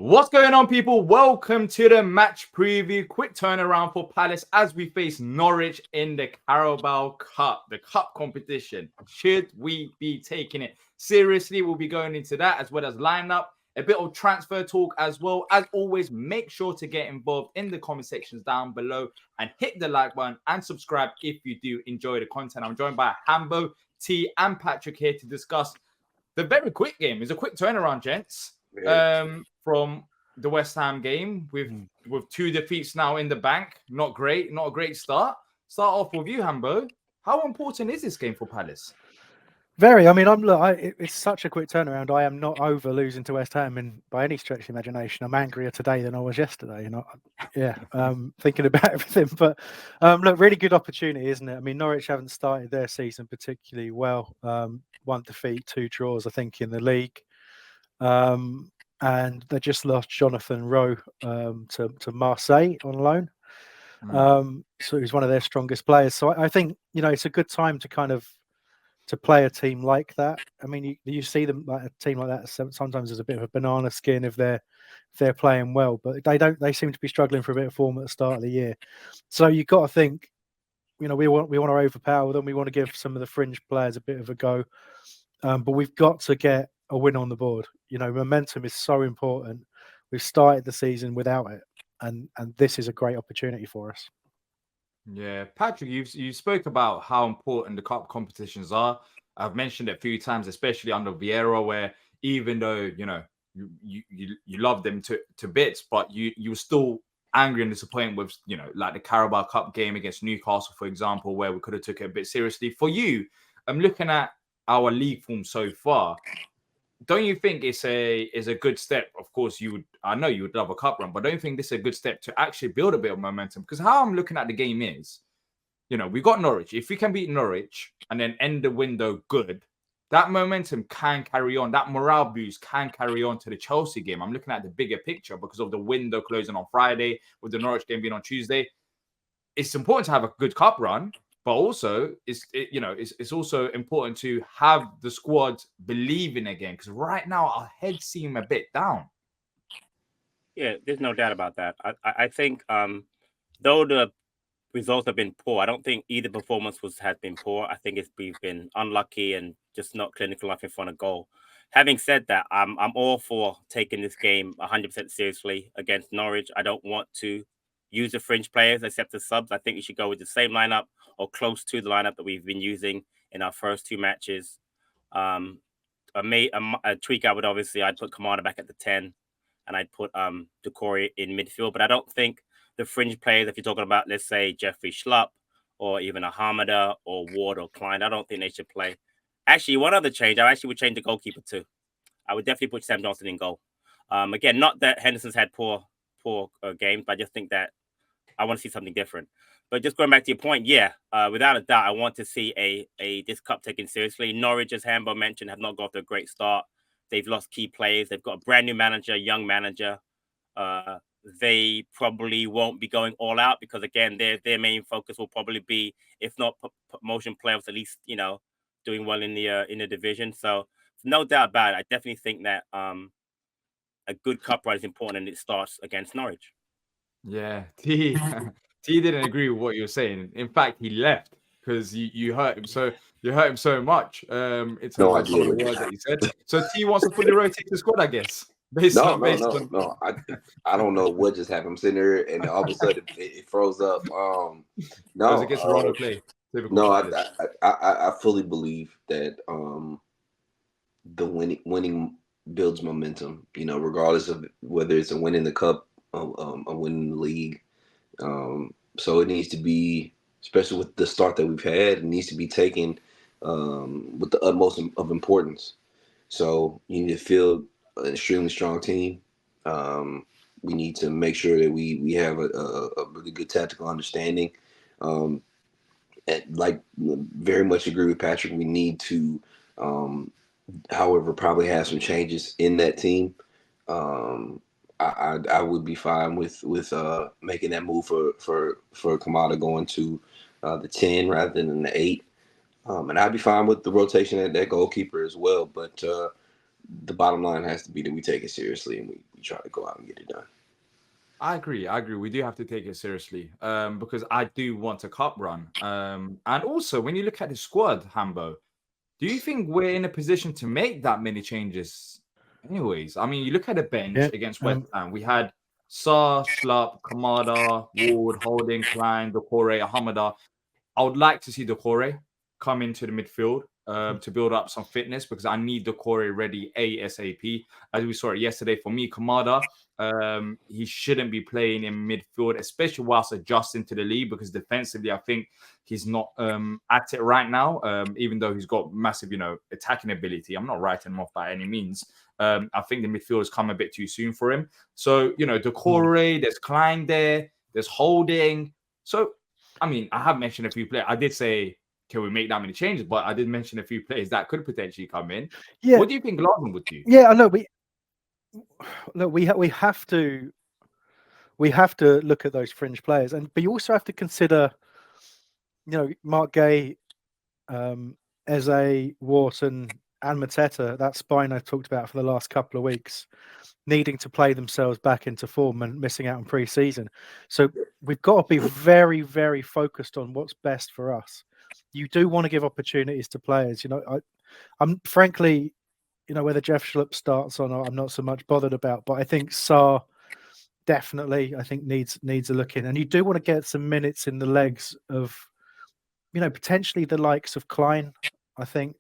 What's going on, people? Welcome to the match preview. Quick turnaround for Palace as we face Norwich in the Carabao Cup, the cup competition. Should we be taking it seriously? We'll be going into that as well as lineup, a bit of transfer talk as well. As always, make sure to get involved in the comment sections down below and hit the like button and subscribe if you do enjoy the content. I'm joined by Hambo, T, and Patrick here to discuss the very quick game. It's a quick turnaround, gents. From the West Ham game with two defeats now in the bank. Not great, not a great start. Start off with you, Hambo. How important is this game for Palace? Very. I mean, it's such a quick turnaround. I am not over losing to West Ham by any stretch of imagination. I'm angrier today than I was yesterday. Thinking about everything. But look, really good opportunity, isn't it? I mean, Norwich haven't started their season particularly well. One defeat, 2 draws, I think, in the league. And they just lost Jonathan Rowe to Marseille on loan. So he's one of their strongest players. So I think, it's a good time to play a team like that. I mean, you see them like a team like that sometimes as a bit of a banana skin if they're playing well, but they seem to be struggling for a bit of form at the start of the year. So you've got to think, we want to overpower them. We want to give some of the fringe players a bit of a go. But we've got to get a win on the board. Momentum is so important. We've started the season without it, and this is a great opportunity for us. Yeah, Patrick, you spoke about how important the cup competitions are. I've mentioned it a few times, especially under Vieira, where even though you love them to bits, but you were still angry and disappointed with like the Carabao Cup game against Newcastle, for example, where we could have took it a bit seriously. For you, I'm looking at our league form so far. Don't you think it's a good step? Of course, I know you would love a cup run, but don't you think this is a good step to actually build a bit of momentum? Because how I'm looking at the game is, we got Norwich. If we can beat Norwich and then end the window good, that momentum can carry on. That morale boost can carry on to the Chelsea game. I'm looking at the bigger picture because of the window closing on Friday with the Norwich game being on Tuesday. It's important to have a good cup run. But also, it's also important to have the squad believing again, because right now our heads seem a bit down. Yeah, there's no doubt about that. I think though the results have been poor, I don't think either performance has been poor. I think we've been unlucky and just not clinical enough in front of goal. Having said that, I'm all for taking this game 100% seriously against Norwich. I don't want to use the fringe players except the subs. I think we should go with the same lineup or close to the lineup that we've been using in our first 2 matches. A tweak I'd put Kamada back at the 10 and I'd put Decore in midfield. But I don't think the fringe players, if you're talking about, let's say, Jeffrey Schlupp or even a Hamada or Ward or Klein, I don't think they should play. Actually, one other change, I actually would change the goalkeeper too. I would definitely put Sam Johnson in goal. Again, not that Henderson's had poor games, but I just think that I want to see something different. But just going back to your point, without a doubt, I want to see this cup taken seriously. Norwich, as Hambo mentioned, have not got off to a great start. They've lost key players. They've got a brand new manager, young manager. They probably won't be going all out because, again, their main focus will probably be, if not promotion playoffs, at least doing well in the division. So no doubt about it. I definitely think that a good cup run is important, and it starts against Norwich. Yeah, T didn't agree with what you're saying. In fact, he left because you hurt him so much. In terms of some of the words that he said. So T wants to fully rotate the squad, I guess. No. I don't know what just happened. I'm sitting there and all of a sudden it froze up. No, it gets a role to play. No, I fully believe that the winning builds momentum. Regardless of whether it's a win in the cup, a win in the league. So it needs to be, especially with the start that we've had, it needs to be taken with the utmost of importance. So you need to field an extremely strong team. We need to make sure that we have a really good tactical understanding. And very much agree with Patrick. We need to, however, probably have some changes in that team. I would be fine with making that move for Kamada going to the 10 rather than the 8. And I'd be fine with the rotation at that goalkeeper as well. But the bottom line has to be that we take it seriously and we try to go out and get it done. I agree. We do have to take it seriously, because I do want a cup run. And also when you look at the squad, Hambo, do you think we're in a position to make that many changes? Anyways, I mean, you look at the bench Yeah. against West Ham. We had Sarr, Schlupp, Kamada, Ward, Holding, Klein, Doucouré, Hamada. I would like to see Doucouré come into the midfield to build up some fitness, because I need Doucouré ready ASAP. As we saw it yesterday, for me, Kamada, he shouldn't be playing in midfield, especially whilst adjusting to the league, because defensively, I think he's not at it right now, even though he's got massive, attacking ability. I'm not writing him off by any means. I think the midfield has come a bit too soon for him. So, Doucouré, there's Klein there, there's Holding. So, I mean, I have mentioned a few players. I did say, can we make that many changes? But I did mention a few players that could potentially come in. Yeah. What do you think Glasgow would do? Yeah, I know. We have to look at those fringe players, but you also have to consider, Mark Gay, Eze, Wharton, and Mateta. That spine I talked about for the last couple of weeks, needing to play themselves back into form and missing out on pre-season. So we've got to be very, very focused on what's best for us. You do want to give opportunities to players. I'm frankly, whether Jeff Schlupp starts or not, I'm not so much bothered about. But I think Sarr definitely, needs a look in, and you do want to get some minutes in the legs of, potentially the likes of Klein. I think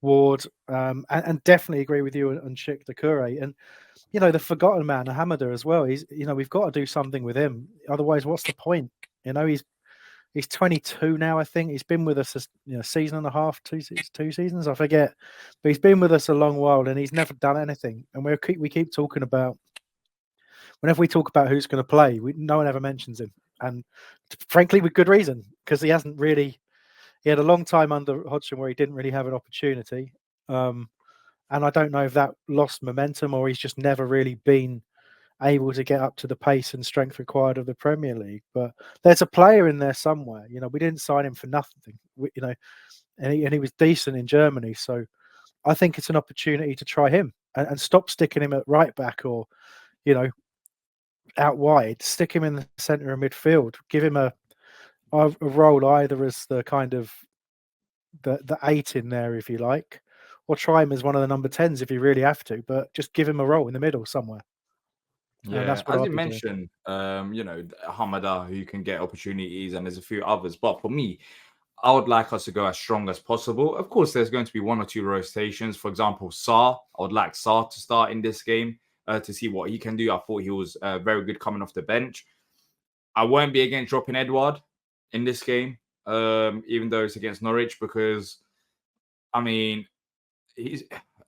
Ward, and definitely agree with you on Chick Doucouré, and the forgotten man, Hamada as well. He's, we've got to do something with him. Otherwise, what's the point? He's 22 now. I think he's been with us a season and a half, two seasons. I forget, but he's been with us a long while, and he's never done anything. And we keep talking about, whenever we talk about who's going to play, no one ever mentions him, and frankly, with good reason, because he hasn't really. He had a long time under Hodgson where he didn't really have an opportunity. And I don't know if that lost momentum or he's just never really been able to get up to the pace and strength required of the Premier League. But there's a player in there somewhere. We didn't sign him for nothing, and he was decent in Germany. So I think it's an opportunity to try him and stop sticking him at right back or, out wide. Stick him in the centre of midfield. Give him a role either as the kind of the 8 in there, if you like, or try him as one of the number 10s if you really have to, but just give him a role in the middle somewhere. Yeah, that's what as I'll you be doing. mentioned, Hamada, who can get opportunities, and there's a few others. But for me, I would like us to go as strong as possible. Of course, there's going to be 1 or 2 rotations. For example, Sarr, I would like Sarr to start in this game to see what he can do. I thought he was very good coming off the bench. I won't be against dropping Edouard in this game, even though it's against Norwich, because, I mean,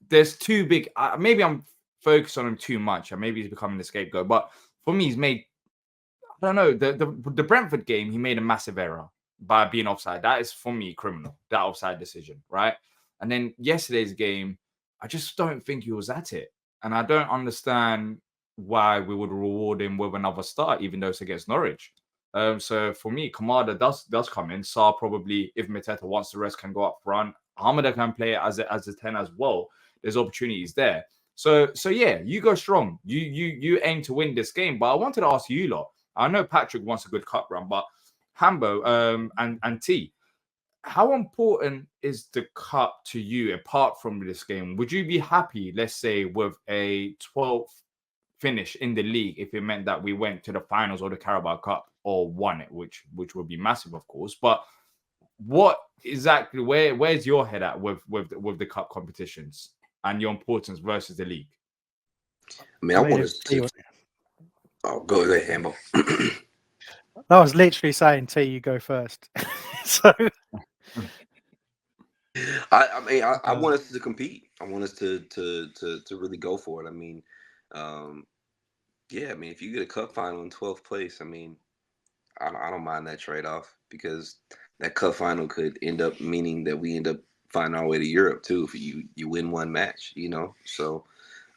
there's too big. Maybe I'm focused on him too much, and maybe he's becoming the scapegoat. But for me, he's made, I don't know, the Brentford game, he made a massive error by being offside. That is, for me, criminal, that offside decision, right? And then yesterday's game, I just don't think he was at it. And I don't understand why we would reward him with another start, even though it's against Norwich. So for me, Kamada does come in. Sarr probably, if Mateta wants to rest, can go up front. Hamada can play as a 10 as well. There's opportunities there. So yeah, you go strong. You aim to win this game. But I wanted to ask you lot. I know Patrick wants a good cup run, but Hambo and T, how important is the cup to you apart from this game? Would you be happy, let's say, with a 12th finish in the league if it meant that we went to the finals or the Carabao Cup or won it, which would be massive, of course. But what exactly, where's your head at with the cup competitions and your importance versus the league? I mean, I want to. Oh, go ahead, Hambo. I was literally saying, T, you go first. So, I want us to compete. I want us to really go for it. I mean, yeah. I mean, if you get a cup final in 12th place, I mean, I don't mind that trade off, because that cup final could end up meaning that we end up finding our way to Europe too if you win one match. So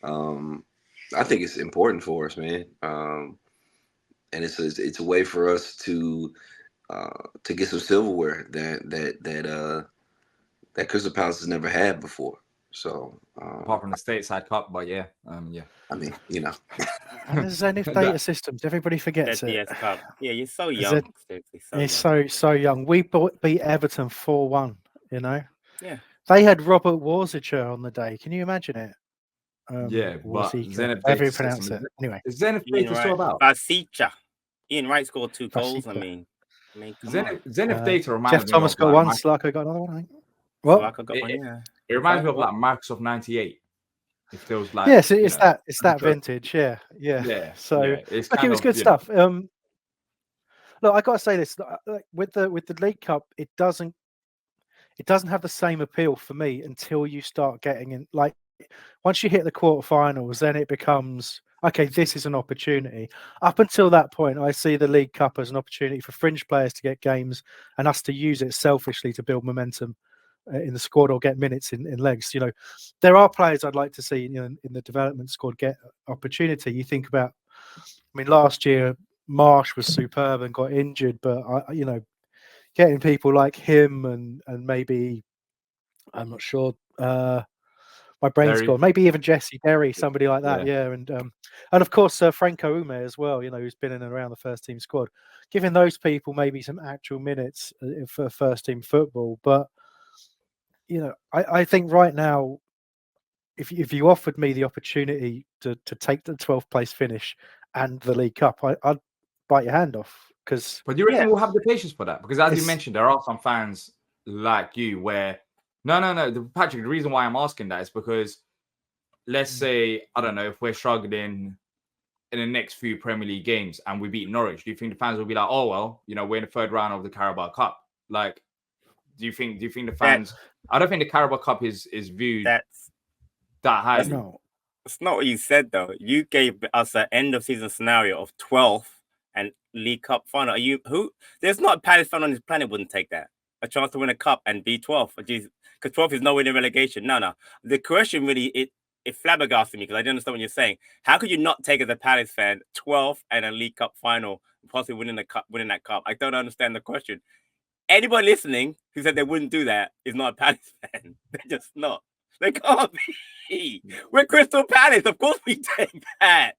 I think it's important for us, man. And it's a way for us to get some silverware that Crystal Palace has never had before. So apart from the stateside cup, but yeah. I mean, you know, And the Zenith data systems, everybody forgets it. ZDS Cup. Yeah, you're so Is young. it- Seriously, so It's young. so young. We beat Everton 4-1. You know, Yeah. they had Robert Warzicher on the day. Can you imagine it? Yeah, but Warzicher, Zenith however data you pronounce system it. Anyway, is Zenith Ian data still Wright. about? Basicha. Ian Wright scored 2 goals. I Basicha. mean, come on. Zenith data Jeff reminds me Thomas of got like one. Slaka got another one. I think. What? Slaka got one, yeah. it reminds me of What? like Microsoft 98. It feels like Yes, it's that retro. vintage. Yeah. Yeah, So yeah, it's look, kind it was of good stuff. Look, I got to say this with the League Cup, it doesn't have the same appeal for me until you start getting in. Like once you hit the quarterfinals, then it becomes okay. This is an opportunity. Up until that point, I see the League Cup as an opportunity for fringe players to get games and us to use it selfishly to build momentum in the squad or get minutes in legs. You know, there are players I'd like to see in the development squad get opportunity. You think about, I mean, last year Marsh was superb and got injured, but getting people like him and maybe I'm not sure. My brain's Derry. gone. Maybe even Jesse Derry, somebody like that. Yeah. Yeah, and of course Franco Ume as well. Who's been in and around the first team squad. Giving those people maybe some actual minutes for first team football. But I think right now, if you offered me the opportunity to take the 12th place finish and the League Cup, I'd bite your hand off. But do you reckon we'll have the patience for that? Because as you mentioned, there are some fans like you where no. Patrick, the reason why I'm asking that is because let's say, I don't know, if we're struggling in the next few Premier League games and we beat Norwich, do you think the fans will be like, oh well, we're in the third round of the Carabao Cup? Like, do you think the fans I don't think the Carabao Cup is viewed that highly. No. It's not what you said though. You gave us an end of season scenario of 12th and League Cup final. There's not a Palace fan on this planet wouldn't take that. A chance to win a cup and be 12th. Because 12th is nowhere near relegation. No. The question really it flabbergasted me because I don't understand what you're saying. How could you not take as a Palace fan 12th and a League Cup final, possibly winning that cup? I don't understand the question. Anybody listening who said they wouldn't do that is not a Palace fan. They're just not. They can't be. We're Crystal Palace. Of course we take that.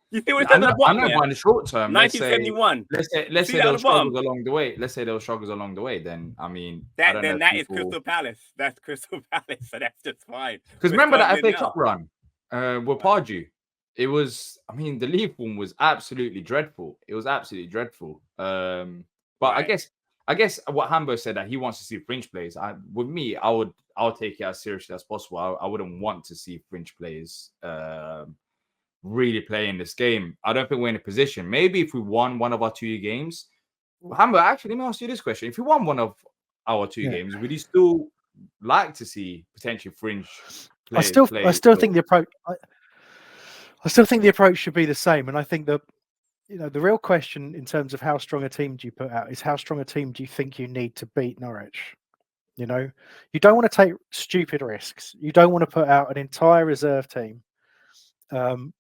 You see what it says at the bottom? I know, but in the short term, 1971. Let's say there were struggles along the way. Let's say there were struggles along the way. Then I mean, that is Crystal Palace. That's Crystal Palace. So that's just fine. Because remember that FA Cup run with Pardew. It was. I mean, the league form was absolutely dreadful. It was absolutely dreadful. But right. I guess what Hambo said that he wants to see fringe players. With me, I'll take it as seriously as possible. I wouldn't want to see fringe players really playing this game. I don't think we're in a position. Maybe if we won one of our 2 games, Hambo. Actually, let me ask you this question: if we won one of our 2 games, would you still like to see potentially fringe players? I still think the approach. I still think the approach should be the same, and I think that the real question in terms of how strong a team do you put out is how strong a team do you think you need to beat Norwich? You don't want to take stupid risks. You don't want to put out an entire reserve team, and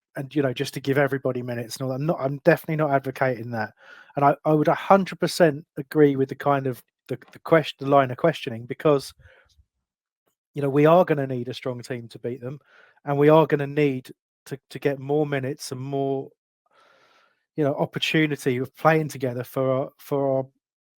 just to give everybody minutes. And all that. I'm definitely not advocating that, and I would 100% agree with the kind of the line of questioning because we are going to need a strong team to beat them, and we are going to need to get more minutes and more opportunity of playing together for our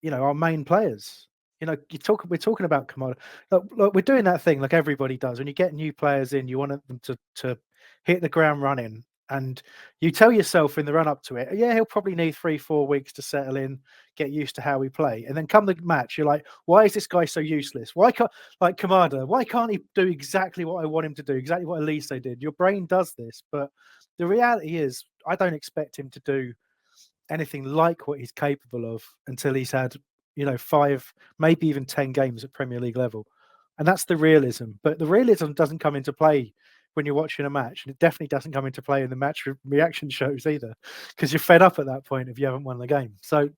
our main players. We're talking about commodity. Look, we're doing that thing like everybody does. When you get new players in, you want them to hit the ground running, and you tell yourself in the run up to it, yeah, he'll probably need 3-4 weeks to settle in, get used to how we play, and then come the match, you're like, why is this guy so useless? Why can't Kamada? Why can't he do exactly what I want him to do? Exactly what Elise did. Your brain does this, but the reality is, I don't expect him to do anything like what he's capable of until he's had 5, maybe even 10 games at Premier League level, and that's the realism. But the realism doesn't come into play when you're watching a match, and it definitely doesn't come into play in the match reaction shows either, because you're fed up at that point if you haven't won the game. So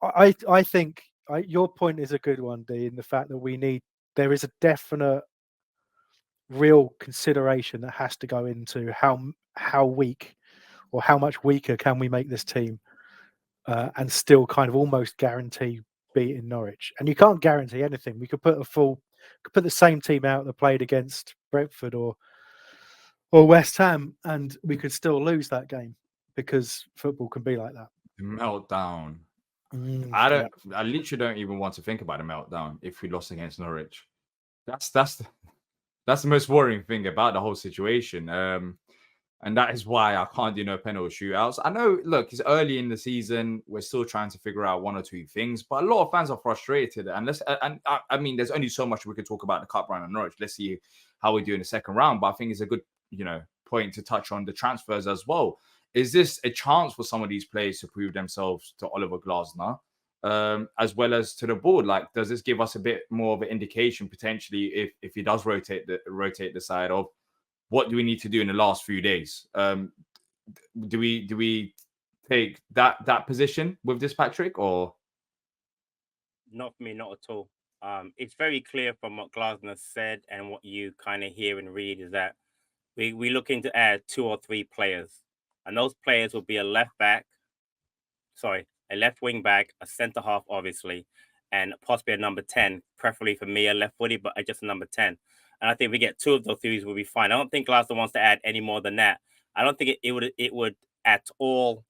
I think your point is a good one, D, in the fact that there is a definite real consideration that has to go into how weak or how much weaker can we make this team and still kind of almost guarantee beating Norwich. And you can't guarantee anything. We could put a full could put the same team out that played against Brentford or West Ham, and we could still lose that game because football can be like that. Meltdown. Mm, I literally don't even want to think about a meltdown if we lost against Norwich. That's the most worrying thing about the whole situation. And that is why I can't do no penalty shootouts. I know, look, it's early in the season. We're still trying to figure out one or two things, but a lot of fans are frustrated. And I mean, there's only so much we could talk about the cup run and Norwich. Let's see how we do in the second round. But I think it's a good, point to touch on the transfers as well. Is this a chance for some of these players to prove themselves to Oliver Glasner, as well as to the board? Like, does this give us a bit more of an indication potentially if he does rotate the side of what do we need to do in the last few days? Do we take that position with this, Patrick, or Not for me, not at all. It's very clear from what Glasner said and what you kind of hear and read is that we're looking to add 2 or 3 players, and those players will be a left wing back, a centre half, obviously, and possibly a number 10, preferably for me, a left footy, but just a number 10. And I think if we get 2 of those 3, we'll be fine. I don't think Glasner wants to add any more than that. I don't think it would at all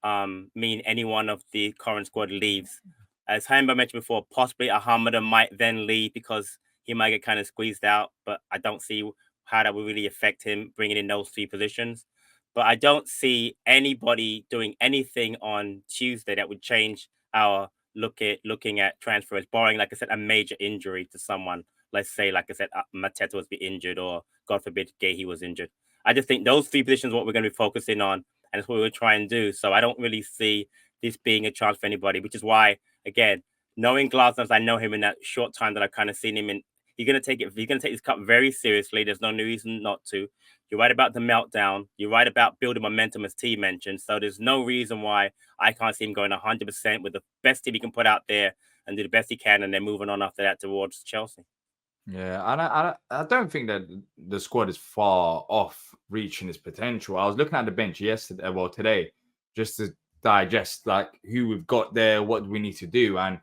mean any one of the current squad leaves. As Hambo mentioned before, possibly Hamada might then leave because he might get kind of squeezed out, but I don't see how that would really affect him bringing in those 3 positions. But I don't see anybody doing anything on Tuesday that would change our looking at transfers, barring, like I said, a major injury to someone. Let's say, like I said, Mateta was injured, or God forbid, Gahey was injured. I just think those 3 positions are what we're going to be focusing on, and it's what we'll try and do. So I don't really see this being a chance for anybody, which is why, again, knowing Glasner, I know him in that short time that I've kind of seen him in, he's going to take this cup very seriously. There's no reason not to. You're right about the meltdown. You're right about building momentum, as T mentioned. So there's no reason why I can't see him going 100% with the best team he can put out there and do the best he can, and then moving on after that towards Chelsea. Yeah, and I don't think that the squad is far off reaching its potential. I was looking at the bench today, just to digest like who we've got there, what we need to do, and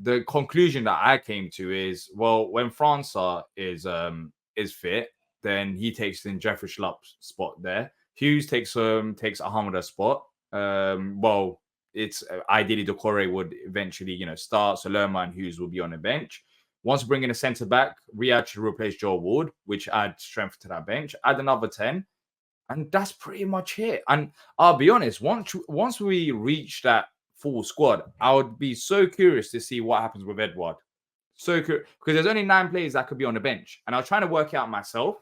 the conclusion that I came to is, well, when França is fit, then he takes in Jeffrey Schlupp's spot there. Hughes takes Ahmada's spot. Well, it's ideally Decore would eventually start, so Lerma and Hughes will be on the bench. Once we bring in a centre back, Riyad should replace Joe Ward, which adds strength to that bench. Add another 10, and that's pretty much it. And I'll be honest, once we reach that full squad, I would be so curious to see what happens with Edouard. So curious, because there's only 9 players that could be on the bench, and I was trying to work it out myself.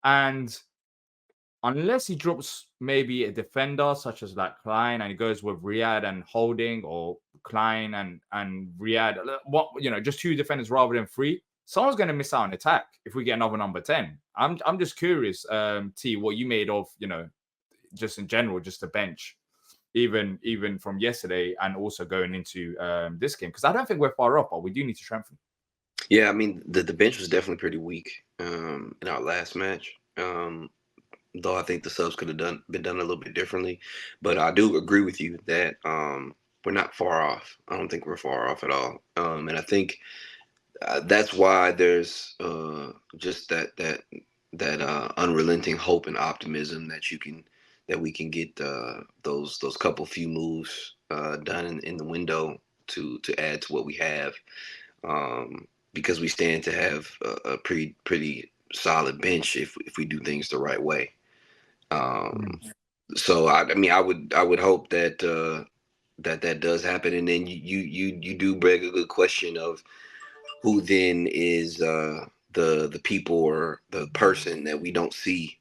And unless he drops maybe a defender such as like Klein, and he goes with Riyad and Holding, or Klein and Riyad, just 2 defenders rather than 3, someone's going to miss out on attack if we get another number 10. I'm just curious, T, what you made of, just in general, just the bench, even from yesterday and also going into this game, because I don't think we're far off, but we do need to strengthen. Yeah, I mean, the bench was definitely pretty weak in our last match. Though I think the subs could have been done a little bit differently. But I do agree with you that we're not far off. I don't think we're far off at all. And I think that's why there's just that unrelenting hope and optimism that we can get those couple few moves done in the window to add to what we have, because we stand to have a pretty solid bench if we do things the right way. So I mean, I would hope that that does happen, and then you do bring a good question of who then is the people or the person that we don't see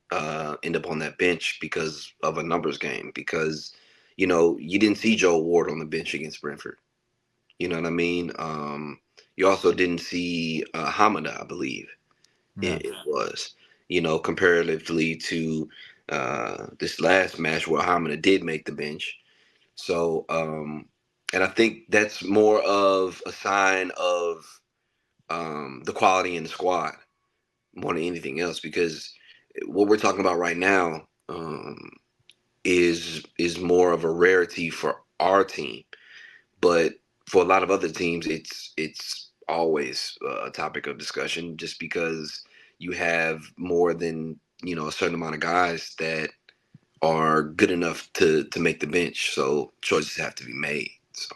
end up on that bench because of a numbers game, because you didn't see Joe Ward on the bench against Brentford. You know what I mean? You also didn't see Hamada, I believe. Yeah. It was, comparatively to this last match where Hamada did make the bench. So, and I think that's more of a sign of the quality in the squad more than anything else, because what we're talking about right now is more of a rarity for our team, but for a lot of other teams, it's always a topic of discussion, just because you have more than a certain amount of guys that are good enough to make the bench. So choices have to be made. So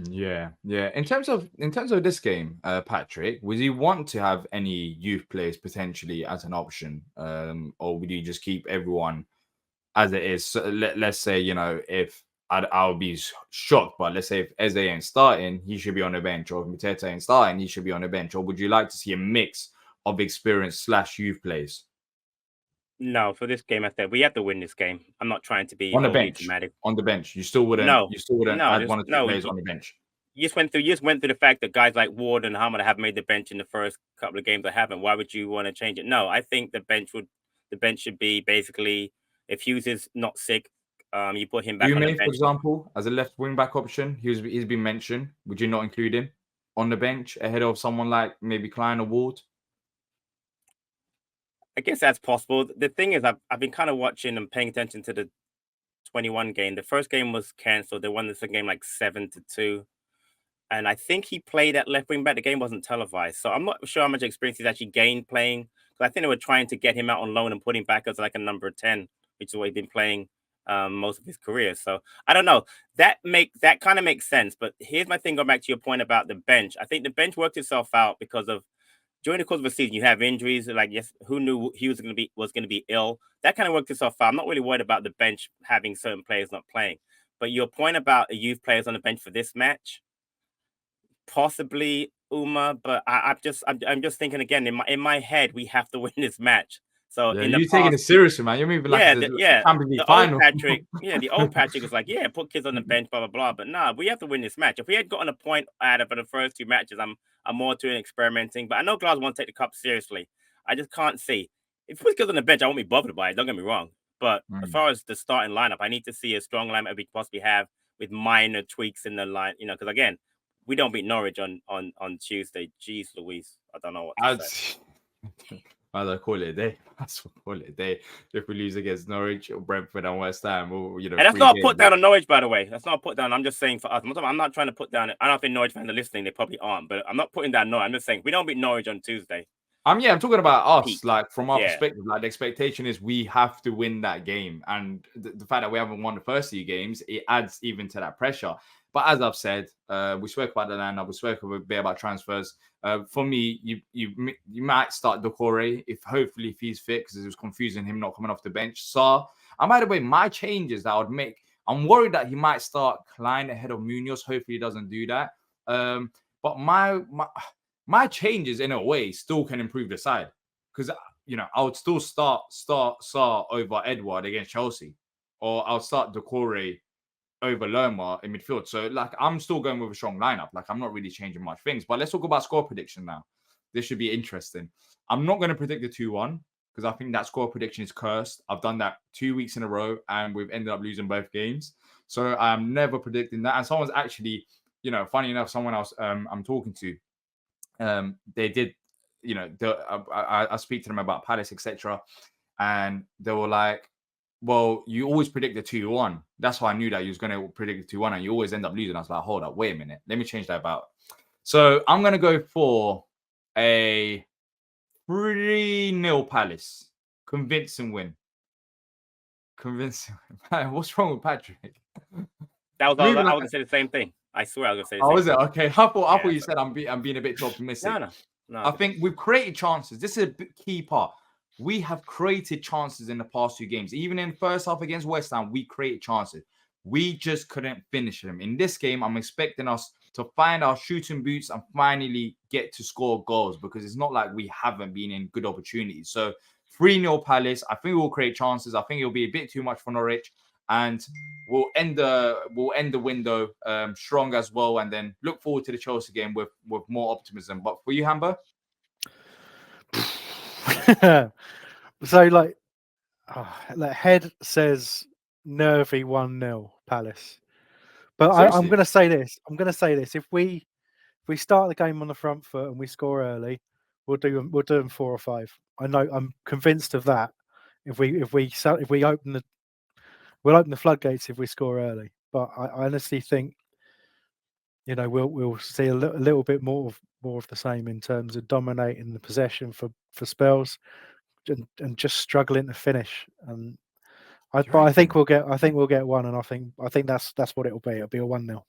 Yeah. In terms of this game, Patrick, would you want to have any youth players potentially as an option, or would you just keep everyone as it is? So let's say, if I'll be shocked, but let's say if Eze ain't starting, he should be on the bench, or if Mateta ain't starting, he should be on the bench, or would you like to see a mix of experience / youth players No, for this game, I said we have to win this game. I'm not trying to be on the overly bench? dramatic. On the bench, you still wouldn't No, add there's one or two no. players on the bench. You just went through the fact that guys like Ward and Hammer have made the bench in the first couple of games that haven't. Why would you want to change it? No, I think the bench should be basically, if Hughes is not sick, you put him back on the Ume, for bench. example, as a left wing back option, he's been mentioned. Would you not include him on the bench ahead of someone like maybe Klein or Ward? I guess that's possible. The thing is, I've been kind of watching and paying attention to the 21 game. The first game was cancelled. They won this game like 7-2. And I think he played at left wing back. The game wasn't televised. So I'm not sure how much experience he's actually gained playing. Because I think they were trying to get him out on loan and put him back as like a number 10, which is what he's been playing most of his career. So I don't know. That kind of makes sense. But here's my thing, going back to your point about the bench. I think the bench worked itself out because of during the course of a season, you have injuries. Like, yes, who knew he was going to be ill? That kind of worked itself out. I'm not really worried about the bench having certain players not playing. But your point about youth players on the bench for this match, possibly Uma, but I'm just thinking again in my head we have to win this match. So Yeah, in the you taking it past, seriously, man. You're moving like the Champions League the final. old Patrick, the old Patrick is like, yeah, put kids on the bench, blah blah blah. But nah, we have to win this match. If we had gotten a point out of the first two matches, I'm more to experimenting. But I know Glasgow want to take the cup seriously. I just can't see if we put kids on the bench. I won't be bothered by it. Don't get me wrong. But as far as the starting lineup, I need to see a strong lineup we possibly have with minor tweaks in the line. Because again, we don't beat Norwich on Tuesday. Jeez Louise. I don't know what to say. I'll call it a day. That's what call it a day. If we lose against Norwich or Brentford and West Ham, and that's not a put down on Norwich, by the way. That's not a put down. I'm just saying for us. I'm not trying to put down. I don't think Norwich fans are listening. They probably aren't. But I'm not putting down Norwich. I'm just saying we don't beat Norwich on Tuesday. I'm talking about us, like from our perspective. Like the expectation is we have to win that game, and the fact that we haven't won the first 2 games, it adds even to that pressure. But as I've said, we spoke about the lineup, we spoke a bit about transfers. For me, you might start Doucouré if he's fit, because it was confusing him not coming off the bench. So, and by the way, my changes that I would make, I'm worried that he might start Klein ahead of Munoz. Hopefully, he doesn't do that. But my changes in a way still can improve the side, because I would still start over Edouard against Chelsea, or I'll start Doucouré over Lerma in midfield. So like I'm still going with a strong lineup. Like I'm not really changing much things. But let's talk about score prediction now. This should be interesting. I'm not going to predict the 2-1 because I think that score prediction is cursed. I've done that 2 weeks in a row and we've ended up losing both games. So I'm never predicting that. And someone's actually, funny enough, someone else I'm talking to, they did, I speak to them about Palace, etc. And they were like, well, you always predict the 2-1. That's why I knew that you was going to predict the 2-1 and you always end up losing. I was like, hold up, wait a minute. Let me change that about. So I'm going to go for a 3-0 Palace. Convincing win. Man, what's wrong with Patrick? That was all. I was going to say the same thing. I swear I was going to say the same thing. Oh, is it? Okay. I thought you said I'm being a bit too optimistic. No. I think we've created chances. This is a key part. We have created chances in the past 2 games. Even in the first half against West Ham, we created chances. We just couldn't finish them. In this game, I'm expecting us to find our shooting boots and finally get to score goals, because it's not like we haven't been in good opportunities. So 3-0 Palace. I think we'll create chances. I think it'll be a bit too much for Norwich, and we'll end the window strong as well, and then look forward to the Chelsea game with more optimism. But for you, Hambo? So like head says nervy 1-0 Palace, but I'm going to say this. If we start the game on the front foot and we score early, we'll do them 4 or 5. I know, I'm convinced of that. If we open we'll open the floodgates if we score early. But I honestly think we'll see a little bit more of the same in terms of dominating the possession for spells and just struggling to finish. And I think we'll get one, and I think that's what it'll be. It'll be a 1-0.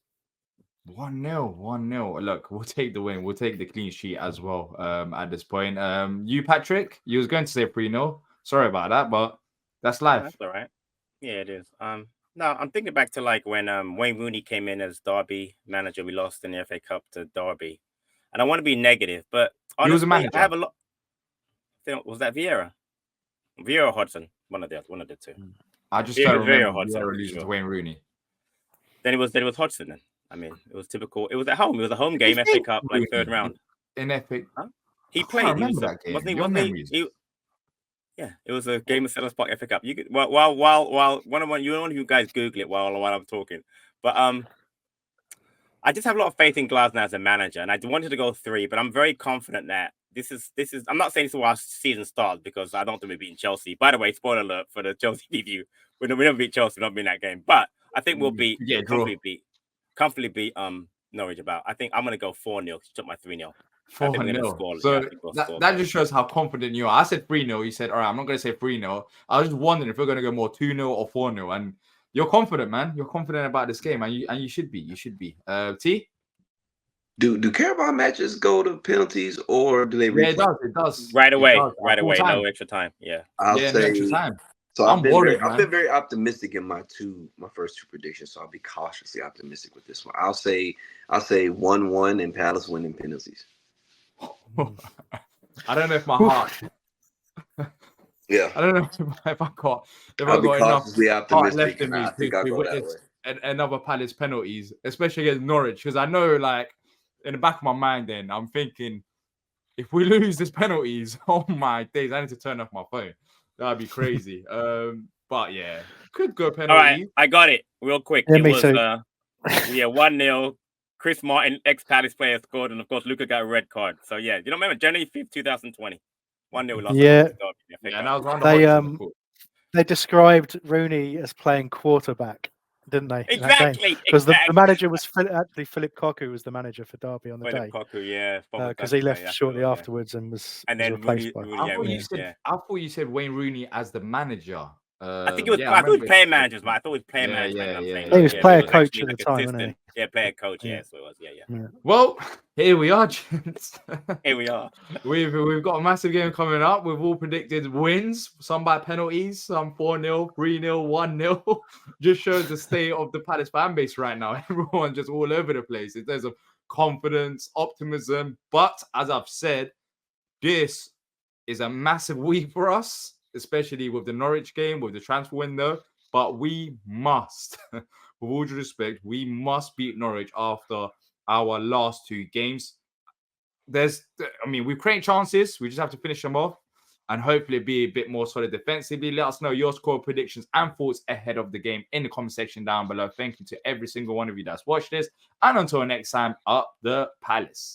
1-0. Look, we'll take the win. We'll take the clean sheet as well. At this point, you, Patrick, you was going to say 3-0. Sorry about that, but that's life. That's all right. Yeah, it is. No, I'm thinking back to like when Wayne Rooney came in as Derby manager. We lost in the FA Cup to Derby, and I want to be negative, but honestly, He was a manager. I have a lot. Was that Vieira? Vieira or Hodgson? One of the two. I just don't remember Hodgson, Vieira losing to Wayne Rooney. Then it was Hodgson. Then I mean, it was typical. It was at home. It was a home game, FA Cup, like third round. In FA, huh? He played. I remember that game. Wasn't he? Yeah, it was a game of Sellers Park FA Cup. You could while one of you guys Google it while I'm talking. But I just have a lot of faith in Glasner as a manager, and I wanted to go 3, but I'm very confident that this is. I'm not saying this is where our season starts because I don't think we're beating Chelsea. By the way, spoiler alert for the Chelsea preview: we never beat Chelsea, not being that game. But I think we'll comfortably beat Norwich. I think I'm gonna go 4-0. Took my 3-0. 4-0. So that just shows how confident you are. I said 3-0. You said, all right, I'm not going to say 3-0. I was just wondering if we're going to go more 2-0 or 4-0. And you're confident, man. You're confident about this game. And you should be. You should be. T? Do Carabao matches go to penalties or do they replay? Yeah, it does. Right away. No extra time. Yeah. I'll say, no extra time. So I've been very optimistic in my first 2 predictions. So I'll be cautiously optimistic with this one. I'll say 1-1 and Palace winning penalties. I don't know if my heart. Yeah. I don't know if I got enough heart left in me to witness another Palace penalties, especially against Norwich, because I know, like, in the back of my mind, then I'm thinking, if we lose this penalties, oh my days, I need to turn off my phone. That'd be crazy. But yeah, could go penalty. All right, I got it real quick. Yeah, it was 1-0. Chris Martin, ex-Palace player, scored, and of course, Luca got a red card. So yeah, you don't remember January 5th, 2020. 1-0 lost. Yeah. And they described Rooney as playing quarterback, didn't they? Exactly. Because the manager was actually Philip Cocu was the manager for Derby on the day. Cocu, yeah. Because he left shortly afterwards and was replaced by. I thought you said Wayne Rooney as the manager. I think it was. I thought it was player managers, but I thought it was player management. He was player coach at the time, wasn't he? Yeah, player coach. Yeah, so it was. Yeah. Well, here we are, gents. Here we are. We've got a massive game coming up. We've all predicted wins, some by penalties, some 4-0, 3-0, 1-0. Just shows the state of the Palace fan base right now. Everyone's just all over the place. There's a confidence, optimism. But as I've said, this is a massive week for us, especially with the Norwich game, with the transfer window. But we must, with all due respect, we must beat Norwich after our last 2 games. We've created chances. We just have to finish them off and hopefully be a bit more solid defensively. Let us know your score predictions and thoughts ahead of the game in the comment section down below. Thank you to every single one of you that's watched this. And until next time, up the Palace.